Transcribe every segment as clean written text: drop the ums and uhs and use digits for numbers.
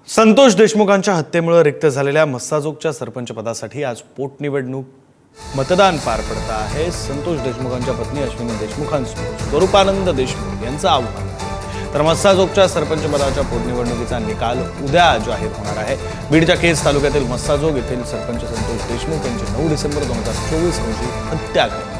संतोष देशमुखांच्या हत्येमुळे रिक्त झालेल्या मस्साजोगच्या सरपंच पदासाठी आज पोटनिवडणूक मतदान पार पडत आहे। संतोष देशमुखांच्या पत्नी अश्विनी देशमुखांसोबत स्वरूपानंद देशमुख यांचं आव्हान। तर मस्साजोगच्या सरपंच पदाच्या पोटनिवडणुकीचा निकाल उद्या जाहीर होणार आहे। बीडच्या केज तालुक्यातील मस्साजोग येथील सरपंच संतोष देशमुख यांची 9 डिसेंबर 2024 रोजी हत्या झाली।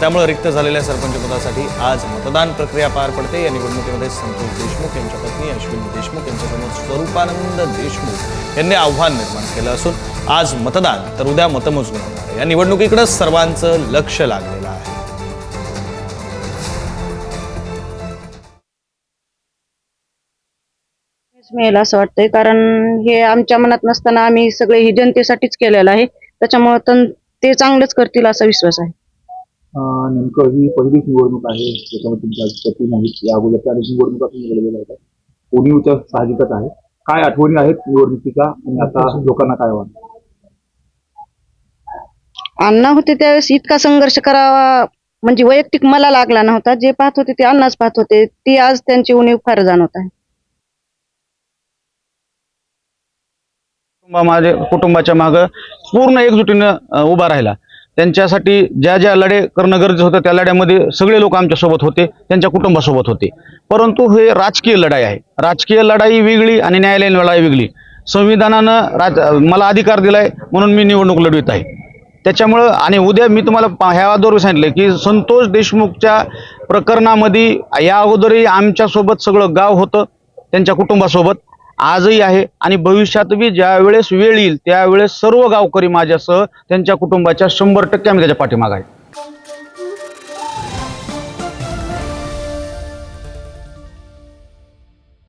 त्यामुळे रिक्त झालेल्या सरपंच पदासाठी आज मतदान प्रक्रिया पार पडते। या निवडणुकीमध्ये संतोष देशमुख यांच्या पत्नी अश्विनी देशमुख यांच्यासमोर स्वरूपानंद देशमुख यांनी आव्हान निर्माण केलं असून आज मतदान तर उद्या मतमोजणी होणार आहे। या निवडणुकीकडे सर्वांचं लक्ष लागलेलं आहे। मिळेल असं वाटतंय, कारण हे आमच्या मनात नसताना आम्ही सगळे ही जनतेसाठीच केलेलं आहे, त्याच्यामुळे ते चांगलंच करतील असा विश्वास आहे। नेमकं ही पहिलीच निवडणूक आहे त्याच्यामध्ये तुमच्या पती नाहीत, या अगोदरच्या निवडणुका निवडलेल्या आहेत, कोणीच्या साहजिकच आहे। काय आठवणी आहेत निवडणुकीच्या आणि आता लोकांना काय वाटतं? अण्णा होते त्यावेळेस इतका संघर्ष करावा म्हणजे वैयक्तिक मला लागला नव्हता। जे पाहत होते ते अण्णाच पाहत होते, ती आज त्यांची उणीव फार जाणवत आहे। माझ्या कुटुंबाच्या मागे पूर्ण एकजुटीनं उभा राहिला। त्यांच्यासाठी ज्या ज्या लढे करणं गरजेचं होतं त्या लढ्यामध्ये सगळे लोक आमच्या सोबत होते, त्यांच्या कुटुंबासोबत होते। परंतु हे राजकीय लढाई आहे, राजकीय लढाई वेगळी आणि न्यायालयीन लढाई वेगळी। संविधानानं मला अधिकार दिलाय म्हणून मी निवडणूक लढवित आहे। त्याच्यामुळं आणि उद्या मी तुम्हाला ह्या अगोदर सांगितलं की संतोष देशमुखच्या प्रकरणामध्ये या अगोदरही आमच्यासोबत सगळं गाव होतं, त्यांच्या कुटुंबासोबत आजही आहे आणि भविष्यात बी ज्या वेळेस वेळ येईल त्यावेळेस सर्व गावकरी माझ्यासह त्यांच्या कुटुंबाच्या 100% आम्ही त्याच्या पाठीमागे आहे।